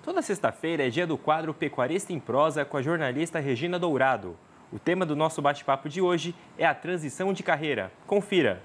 Toda sexta-feira é dia do quadro Pecuarista em Prosa com a jornalista Regina Dourado. O tema do nosso bate-papo de hoje é a transição de carreira. Confira!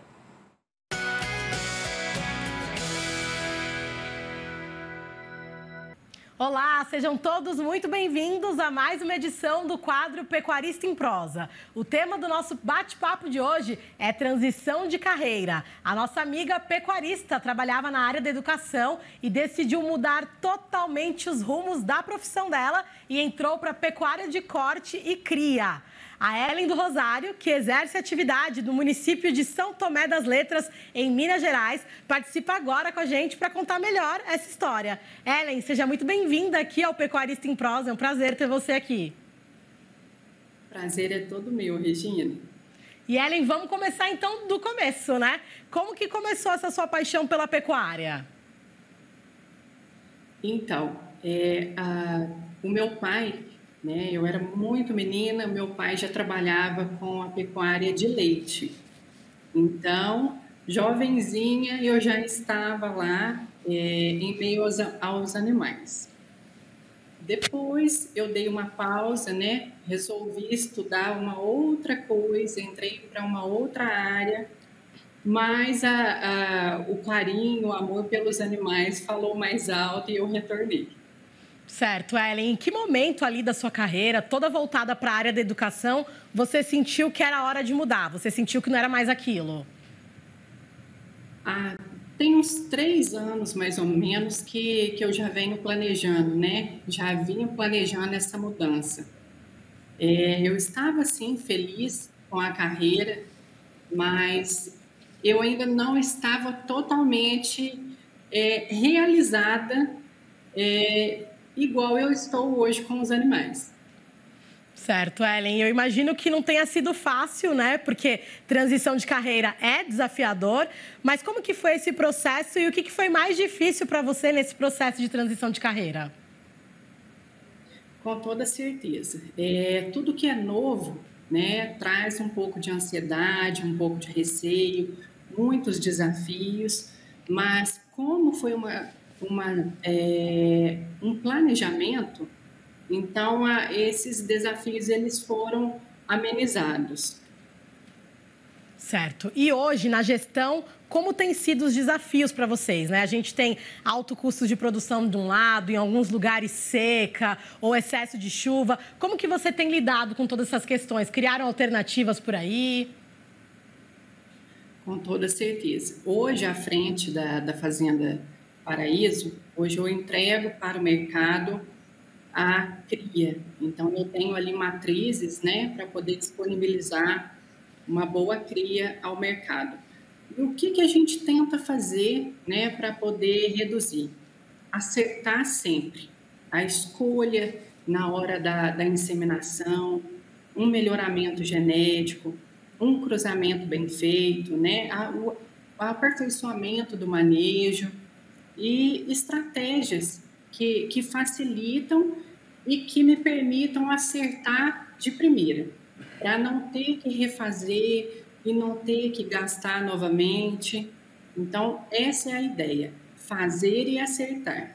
Olá, sejam todos muito bem-vindos a mais uma edição do quadro Pecuarista em Prosa. O tema do nosso bate-papo de hoje é transição de carreira. A nossa amiga pecuarista trabalhava na área da educação e decidiu mudar totalmente os rumos da profissão dela e entrou para a pecuária de corte e cria. A Ellen do Rosário, que exerce atividade no município de São Tomé das Letras, em Minas Gerais, participa agora com a gente para contar melhor essa história. Ellen, seja muito bem-vinda aqui ao Pecuarista em Prosa. É um prazer ter você aqui. Prazer é todo meu, Regina. E Ellen, vamos começar então do começo, né? Como que começou essa sua paixão pela pecuária? Então, o meu pai... Eu era muito menina, meu pai já trabalhava com a pecuária de leite. Então, jovenzinha, eu já estava lá em meio aos animais. Depois, eu dei uma pausa, resolvi estudar uma outra coisa, entrei para uma outra área, mas o carinho, o amor pelos animais falou mais alto e eu retornei. Certo, Ellen. Em que momento ali da sua carreira, toda voltada para a área da educação, você sentiu que era hora de mudar? Você sentiu que não era mais aquilo? Tem uns 3 anos, mais ou menos, que eu já venho planejando, Já vinha planejando essa mudança. Eu estava, assim, feliz com a carreira, mas eu ainda não estava totalmente realizada igual eu estou hoje com os animais. Certo, Ellen. Eu imagino que não tenha sido fácil, né? Porque transição de carreira é desafiador. Mas como que foi esse processo e o que foi mais difícil para você nesse processo de transição de carreira? Com toda certeza. Tudo que é novo, traz um pouco de ansiedade, um pouco de receio, muitos desafios. Mas como foi um planejamento, então esses desafios eles foram amenizados. Certo. E hoje, na gestão, como têm sido os desafios para vocês, A gente tem alto custo de produção de um lado, em alguns lugares seca ou excesso de chuva. Como que você tem lidado com todas essas questões? Criaram alternativas por aí? Com toda certeza. Hoje, à frente da Fazenda Paraíso, hoje eu entrego para o mercado a cria. Então, eu tenho ali matrizes, para poder disponibilizar uma boa cria ao mercado. E o que a gente tenta fazer, para poder reduzir? Acertar sempre a escolha na hora da inseminação, um melhoramento genético, um cruzamento bem feito, o aperfeiçoamento do manejo, e estratégias que facilitam e que me permitam acertar de primeira, para não ter que refazer e não ter que gastar novamente. Então, essa é a ideia, fazer e acertar.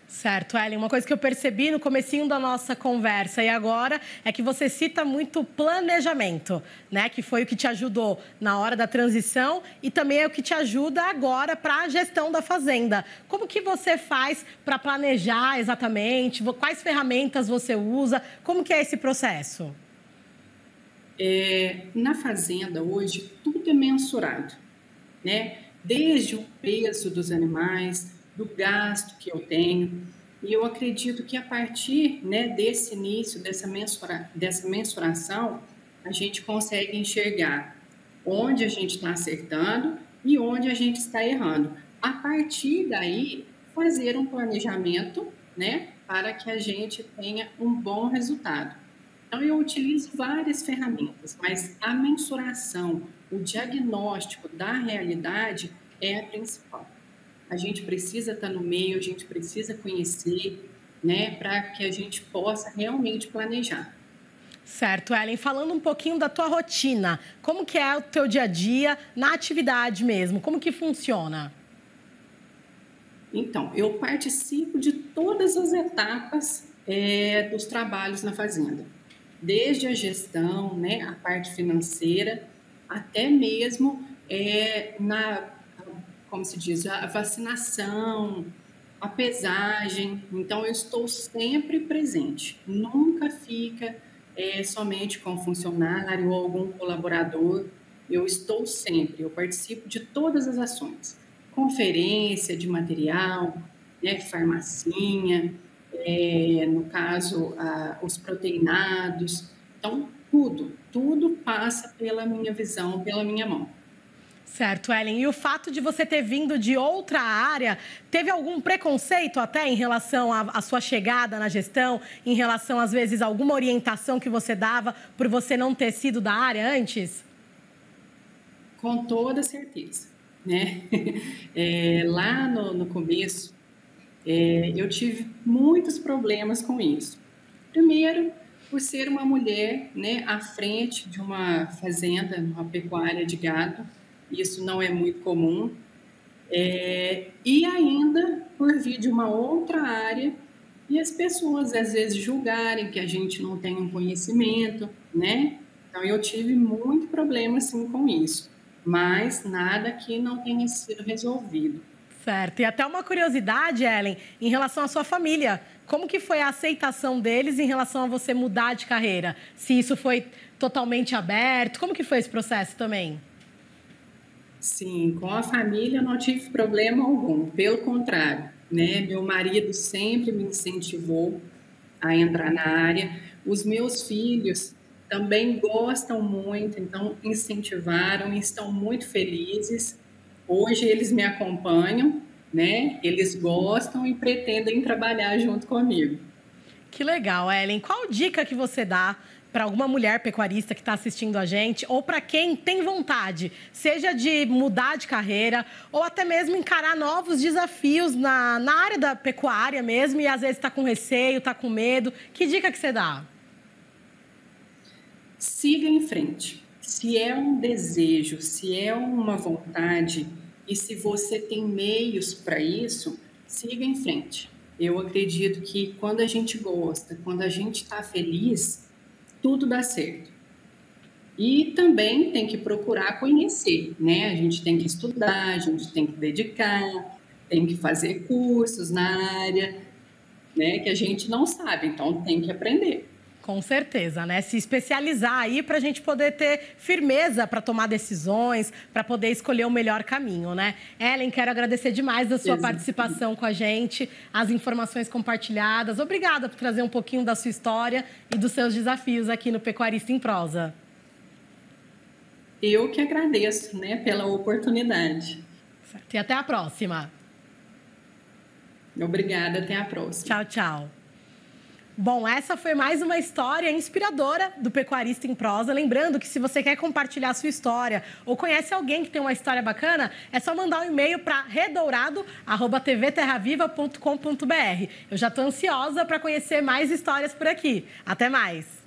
Certo, Ellen. Uma coisa que eu percebi no comecinho da nossa conversa e agora é que você cita muito planejamento, Que foi o que te ajudou na hora da transição e também é o que te ajuda agora para a gestão da fazenda. Como que você faz para planejar exatamente? Quais ferramentas você usa? Como que é esse processo? Na fazenda hoje tudo é mensurado, Desde o peso dos animais, do gasto que eu tenho, e eu acredito que a partir desse início, dessa mensuração, a gente consegue enxergar onde a gente está acertando e onde a gente está errando. A partir daí, fazer um planejamento, para que a gente tenha um bom resultado. Então, eu utilizo várias ferramentas, mas a mensuração, o diagnóstico da realidade é a principal. A gente precisa estar no meio, a gente precisa conhecer, para que a gente possa realmente planejar. Certo, Ellen. Falando um pouquinho da tua rotina, como que é o teu dia a dia na atividade mesmo? Como que funciona? Então, eu participo de todas as etapas dos trabalhos na fazenda, desde a gestão, né, a parte financeira, até mesmo como se diz, a vacinação, a pesagem. Então, eu estou sempre presente, nunca fica somente com funcionário ou algum colaborador. Eu estou sempre, eu participo de todas as ações. Conferência de material, né, farmacinha, no caso, os proteinados. Então, tudo passa pela minha visão, pela minha mão. Certo, Ellen. E o fato de você ter vindo de outra área, teve algum preconceito até em relação à sua chegada na gestão, em relação, às vezes, a alguma orientação que você dava por você não ter sido da área antes? Com toda certeza, né? Lá no começo, eu tive muitos problemas com isso. Primeiro, por ser uma mulher, né, à frente de uma fazenda, uma pecuária de gado, isso não é muito comum. E ainda por vir de uma outra área e as pessoas às vezes julgarem que a gente não tem um conhecimento, né? Então eu tive muito problema assim com isso, mas nada que não tenha sido resolvido. Certo. E até uma curiosidade, Ellen, em relação à sua família. Como que foi a aceitação deles em relação a você mudar de carreira? Se isso foi totalmente aberto, como que foi esse processo também? Sim, com a família eu não tive problema algum, pelo contrário, né? Meu marido sempre me incentivou a entrar na área. Os meus filhos também gostam muito, então incentivaram e estão muito felizes. Hoje eles me acompanham, né? Eles gostam e pretendem trabalhar junto comigo. Que legal, Ellen. Qual dica que você dá para alguma mulher pecuarista que está assistindo a gente, ou para quem tem vontade, seja de mudar de carreira, ou até mesmo encarar novos desafios na área da pecuária mesmo, e às vezes está com receio, está com medo? Que dica que você dá? Siga em frente. Se é um desejo, se é uma vontade e se você tem meios para isso, siga em frente. Eu acredito que quando a gente gosta, quando a gente está feliz, tudo dá certo. E também tem que procurar conhecer, né? A gente tem que estudar, a gente tem que dedicar, tem que fazer cursos na área, né? Que a gente não sabe, então tem que aprender. Com certeza, né? Se especializar aí para a gente poder ter firmeza para tomar decisões, para poder escolher o melhor caminho, né? Ellen, quero agradecer demais a sua participação com a gente, as informações compartilhadas. Obrigada por trazer um pouquinho da sua história e dos seus desafios aqui no Pecuarista em Prosa. Eu que agradeço, né, pela oportunidade. Certo. E até a próxima. Obrigada, até a próxima. Tchau, tchau. Bom, essa foi mais uma história inspiradora do Pecuarista em Prosa. Lembrando que se você quer compartilhar a sua história ou conhece alguém que tem uma história bacana, é só mandar um e-mail para redourado@tvterraviva.com.br. Eu já estou ansiosa para conhecer mais histórias por aqui. Até mais!